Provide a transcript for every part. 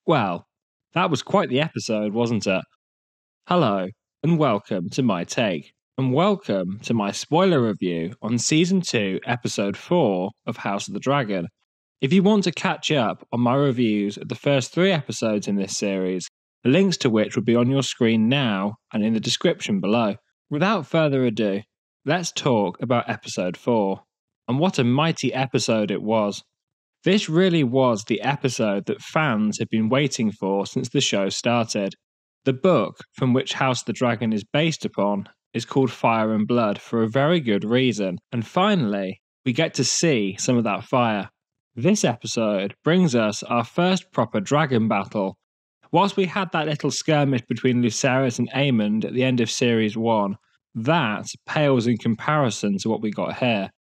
Well, that was quite the episode, wasn't it? Hello, and welcome to my take, and welcome to my spoiler review on Season 2, Episode 4 of House of the Dragon. If you want to catch up on my reviews of the first 3 episodes in this series, the links to which will be on your screen now and in the description below. Without further ado, let's talk about Episode 4, and what a mighty episode it was. This really was the episode that fans had been waiting for since the show started. The book from which House of the Dragon is based upon is called Fire and Blood for a very good reason, and finally, we get to see some of that fire. This episode brings us our first proper dragon battle. Whilst we had that little skirmish between Lucerys and Aemond at the end of Series 1, that pales in comparison to what we got here.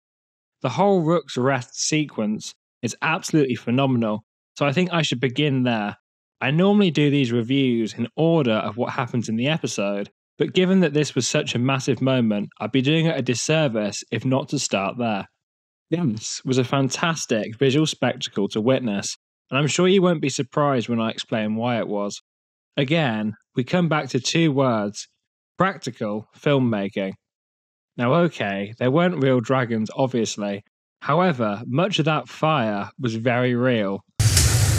The whole Rook's Rest sequence is absolutely phenomenal, so I think I should begin there. I normally do these reviews in order of what happens in the episode, but given that this was such a massive moment, I'd be doing it a disservice if not to start there. This was a fantastic visual spectacle to witness, and I'm sure you won't be surprised when I explain why it was. Again, we come back to 2 words: practical filmmaking. Now okay, there weren't real dragons obviously, however, much of that fire was very real.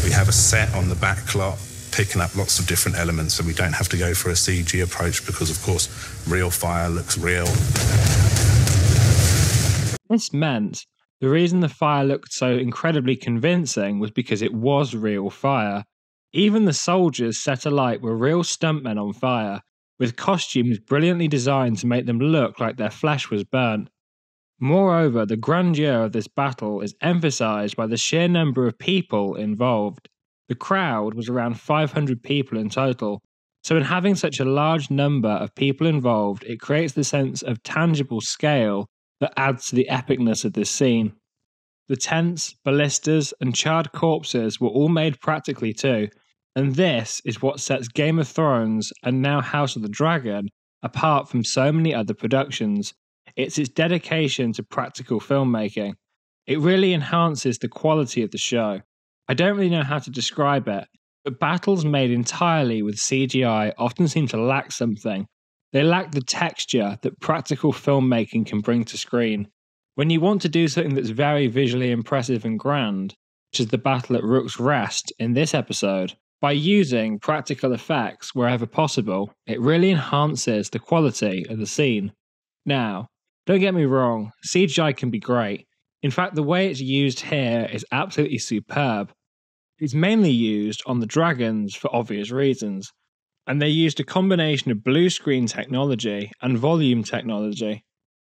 We have a set on the backlot, picking up lots of different elements, so we don't have to go for a CG approach because, of course, real fire looks real. This meant the reason the fire looked so incredibly convincing was because it was real fire. Even the soldiers set alight were real stuntmen on fire, with costumes brilliantly designed to make them look like their flesh was burnt. Moreover, the grandeur of this battle is emphasised by the sheer number of people involved. The crowd was around 500 people in total, so in having such a large number of people involved, it creates the sense of tangible scale that adds to the epicness of this scene. The tents, ballistas, and charred corpses were all made practically too, and this is what sets Game of Thrones, and now House of the Dragon, apart from so many other productions. It's its dedication to practical filmmaking. It really enhances the quality of the show. I don't really know how to describe it, but battles made entirely with CGI often seem to lack something. They lack the texture that practical filmmaking can bring to screen. When you want to do something that's very visually impressive and grand, which is the battle at Rook's Rest in this episode, by using practical effects wherever possible, it really enhances the quality of the scene. Now, don't get me wrong, CGI can be great. In fact, the way it's used here is absolutely superb. It's mainly used on the dragons for obvious reasons, and they used a combination of blue screen technology and volume technology.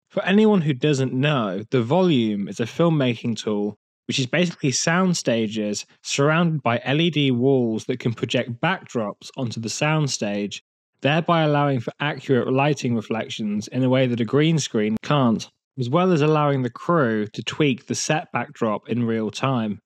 For anyone who doesn't know, the volume is a filmmaking tool which is basically sound stages surrounded by LED walls that can project backdrops onto the soundstage, thereby allowing for accurate lighting reflections in a way that a green screen can't, as well as allowing the crew to tweak the set backdrop in real time.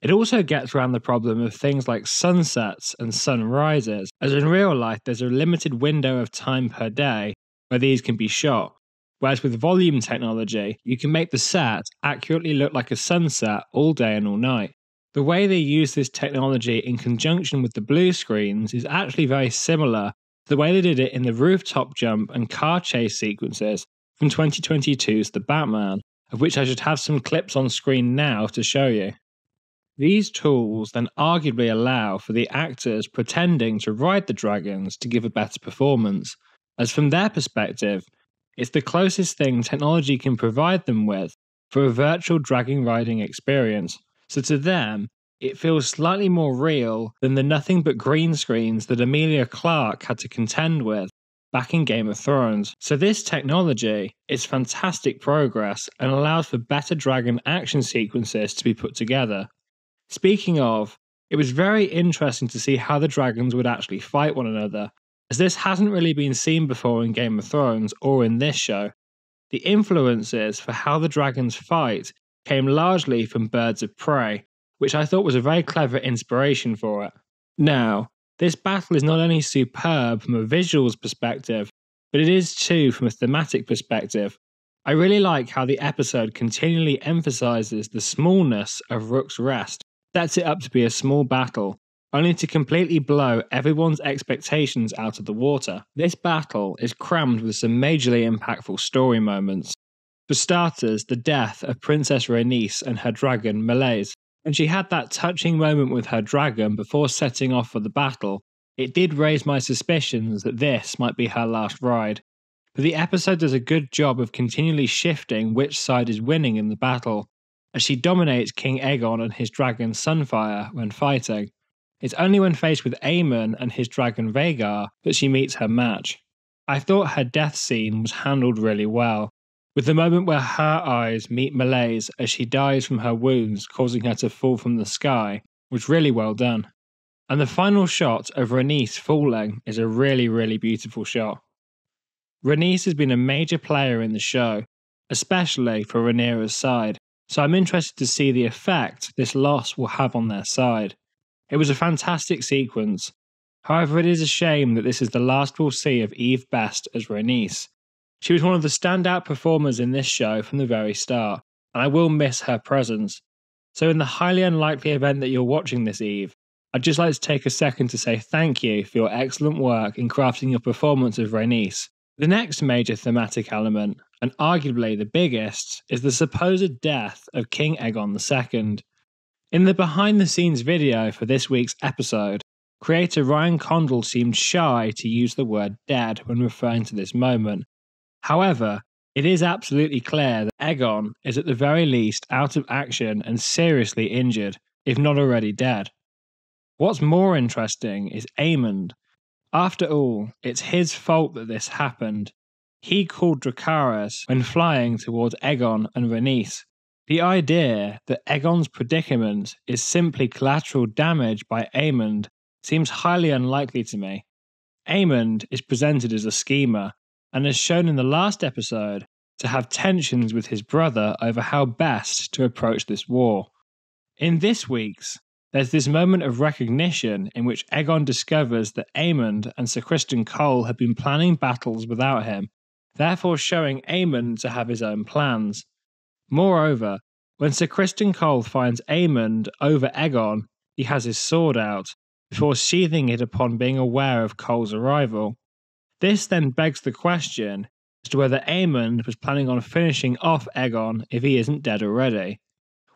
It also gets around the problem of things like sunsets and sunrises, as in real life there's a limited window of time per day where these can be shot, whereas with volume technology, you can make the set accurately look like a sunset all day and all night. The way they use this technology in conjunction with the blue screens is actually very similar to the way they did it in the rooftop jump and car chase sequences from 2022's The Batman, of which I should have some clips on screen now to show you. These tools then arguably allow for the actors pretending to ride the dragons to give a better performance, as from their perspective, it's the closest thing technology can provide them with for a virtual dragon riding experience, so to them, it feels slightly more real than the nothing but green screens that Emilia Clarke had to contend with back in Game of Thrones. So this technology is fantastic progress and allows for better dragon action sequences to be put together. Speaking of, it was very interesting to see how the dragons would actually fight one another, as this hasn't really been seen before in Game of Thrones or in this show. The influences for how the dragons fight came largely from Birds of Prey, which I thought was a very clever inspiration for it. Now, this battle is not only superb from a visuals perspective, but it is too from a thematic perspective. I really like how the episode continually emphasises the smallness of Rook's Rest, sets it up to be a small battle, only to completely blow everyone's expectations out of the water. This battle is crammed with some majorly impactful story moments. For starters, the death of Princess Rhaenys and her dragon Meleys. When she had that touching moment with her dragon before setting off for the battle, it did raise my suspicions that this might be her last ride. But the episode does a good job of continually shifting which side is winning in the battle, as she dominates King Aegon and his dragon Sunfire when fighting. It's only when faced with Aemond and his dragon Vhagar that she meets her match. I thought her death scene was handled really well, with the moment where her eyes meet Meleys as she dies from her wounds causing her to fall from the sky was really well done. And the final shot of Rhaenys falling is a really beautiful shot. Rhaenys has been a major player in the show, especially for Rhaenyra's side, so I'm interested to see the effect this loss will have on their side. It was a fantastic sequence. However, it is a shame that this is the last we'll see of Eve Best as Rhaenys. She was one of the standout performers in this show from the very start, and I will miss her presence. So in the highly unlikely event that you're watching this, Eve, I'd just like to take a second to say thank you for your excellent work in crafting your performance of Rhaenys. The next major thematic element, and arguably the biggest, is the supposed death of King Aegon II. In the behind-the-scenes video for this week's episode, creator Ryan Condal seemed shy to use the word dead when referring to this moment. However, it is absolutely clear that Aegon is at the very least out of action and seriously injured, if not already dead. What's more interesting is Aemond. After all, it's his fault that this happened. He called Dracarys when flying towards Aegon and Rhaenys. The idea that Aegon's predicament is simply collateral damage by Aemond seems highly unlikely to me. Aemond is presented as a schemer, and as shown in the last episode, to have tensions with his brother over how best to approach this war. In this week's, there's this moment of recognition in which Aegon discovers that Aemond and Sir Criston Cole have been planning battles without him, therefore showing Aemond to have his own plans. Moreover, when Sir Criston Cole finds Aemond over Aegon, he has his sword out, before sheathing it upon being aware of Cole's arrival. This then begs the question as to whether Aemond was planning on finishing off Aegon if he isn't dead already,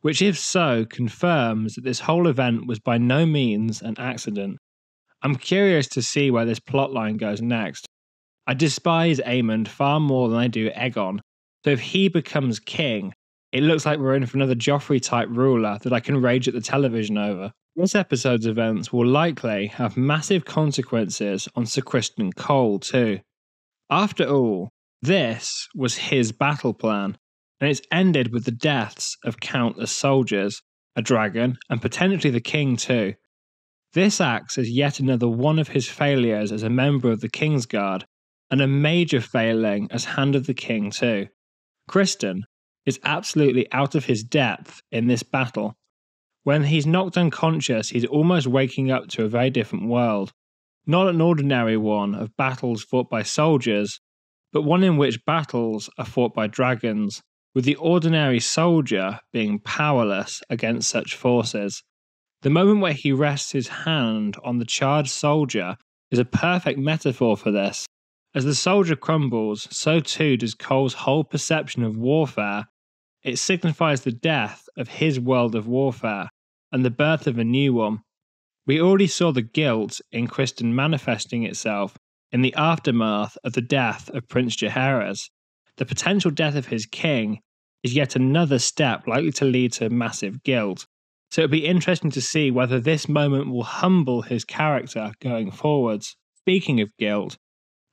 which if so confirms that this whole event was by no means an accident. I'm curious to see where this plotline goes next. I despise Aemond far more than I do Aegon, so if he becomes king, it looks like we're in for another Joffrey-type ruler that I can rage at the television over. This episode's events will likely have massive consequences on Sir Criston Cole too. After all, this was his battle plan, and it's ended with the deaths of countless soldiers, a dragon, and potentially the king too. This acts as yet another one of his failures as a member of the Kingsguard, and a major failing as Hand of the King too. Criston is absolutely out of his depth in this battle. When he's knocked unconscious, he's almost waking up to a very different world. Not an ordinary one of battles fought by soldiers, but one in which battles are fought by dragons, with the ordinary soldier being powerless against such forces. The moment where he rests his hand on the charged soldier is a perfect metaphor for this. As the soldier crumbles, so too does Cole's whole perception of warfare. It signifies the death of his world of warfare and the birth of a new one. We already saw the guilt in Criston manifesting itself in the aftermath of the death of Prince Jaehaerys. The potential death of his king is yet another step likely to lead to massive guilt. So it'll be interesting to see whether this moment will humble his character going forwards. Speaking of guilt,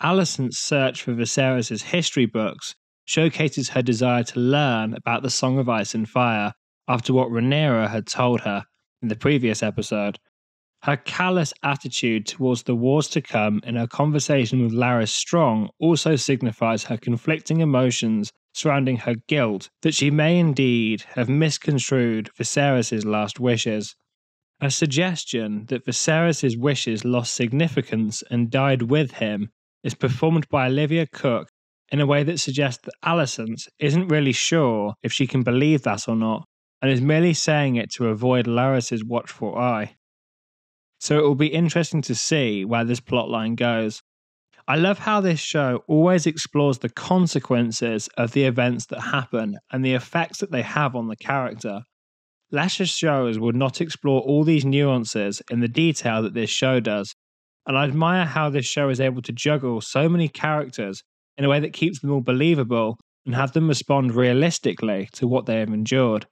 Alicent's search for Viserys' history books showcases her desire to learn about the Song of Ice and Fire after what Rhaenyra had told her in the previous episode. Her callous attitude towards the wars to come in her conversation with Larys Strong also signifies her conflicting emotions surrounding her guilt that she may indeed have misconstrued Viserys' last wishes. A suggestion that Viserys' wishes lost significance and died with him is performed by Olivia Cook in a way that suggests that Alicent isn't really sure if she can believe that or not, and is merely saying it to avoid Larys' watchful eye. So it will be interesting to see where this plotline goes. I love how this show always explores the consequences of the events that happen and the effects that they have on the character. Lesser shows would not explore all these nuances in the detail that this show does, and I admire how this show is able to juggle so many characters in a way that keeps them all believable and have them respond realistically to what they have endured.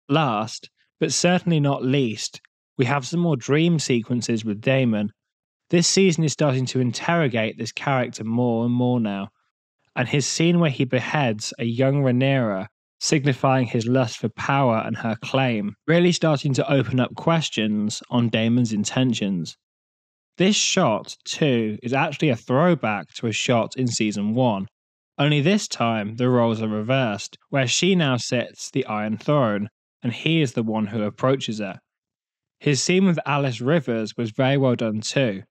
Last, but certainly not least, we have some more dream sequences with Daemon. This season is starting to interrogate this character more and more now, and his scene where he beheads a young Rhaenyra, signifying his lust for power and her claim, really starting to open up questions on Daemon's intentions. This shot, too, is actually a throwback to a shot in Season 1, only this time the roles are reversed, where she now sits the Iron Throne, and he is the one who approaches it. His scene with Alice Rivers was very well done too.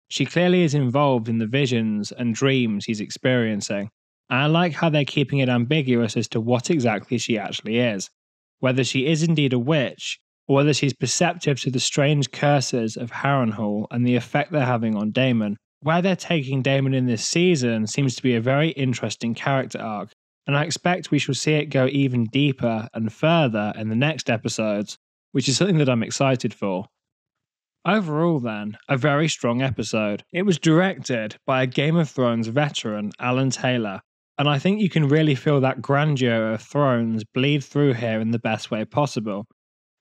She clearly is involved in the visions and dreams he's experiencing, and I like how they're keeping it ambiguous as to what exactly she actually is, whether she is indeed a witch, or whether she's perceptive to the strange curses of Harrenhal and the effect they're having on Daemon. Where they're taking Daemon in this season seems to be a very interesting character arc, and I expect we shall see it go even deeper and further in the next episodes, which is something that I'm excited for. Overall then, a very strong episode. It was directed by a Game of Thrones veteran, Alan Taylor, and I think you can really feel that grandeur of Thrones bleed through here in the best way possible.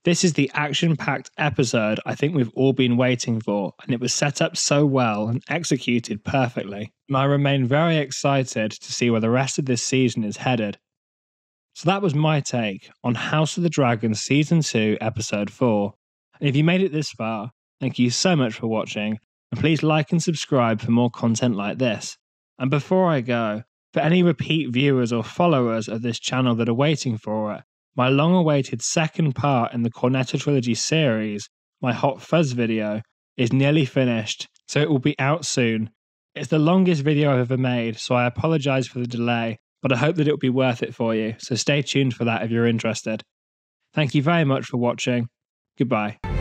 This is the action-packed episode I think we've all been waiting for, and it was set up so well and executed perfectly. And I remain very excited to see where the rest of this season is headed. So that was my take on House of the Dragon Season 2, Episode 4. And if you made it this far, thank you so much for watching, and please like and subscribe for more content like this. And before I go, for any repeat viewers or followers of this channel that are waiting for it, my long-awaited second part in the Cornetto Trilogy series, my Hot Fuzz video, is nearly finished, so it will be out soon. It's the longest video I've ever made, so I apologise for the delay, but I hope that it will be worth it for you, so stay tuned for that if you're interested. Thank you very much for watching. Goodbye.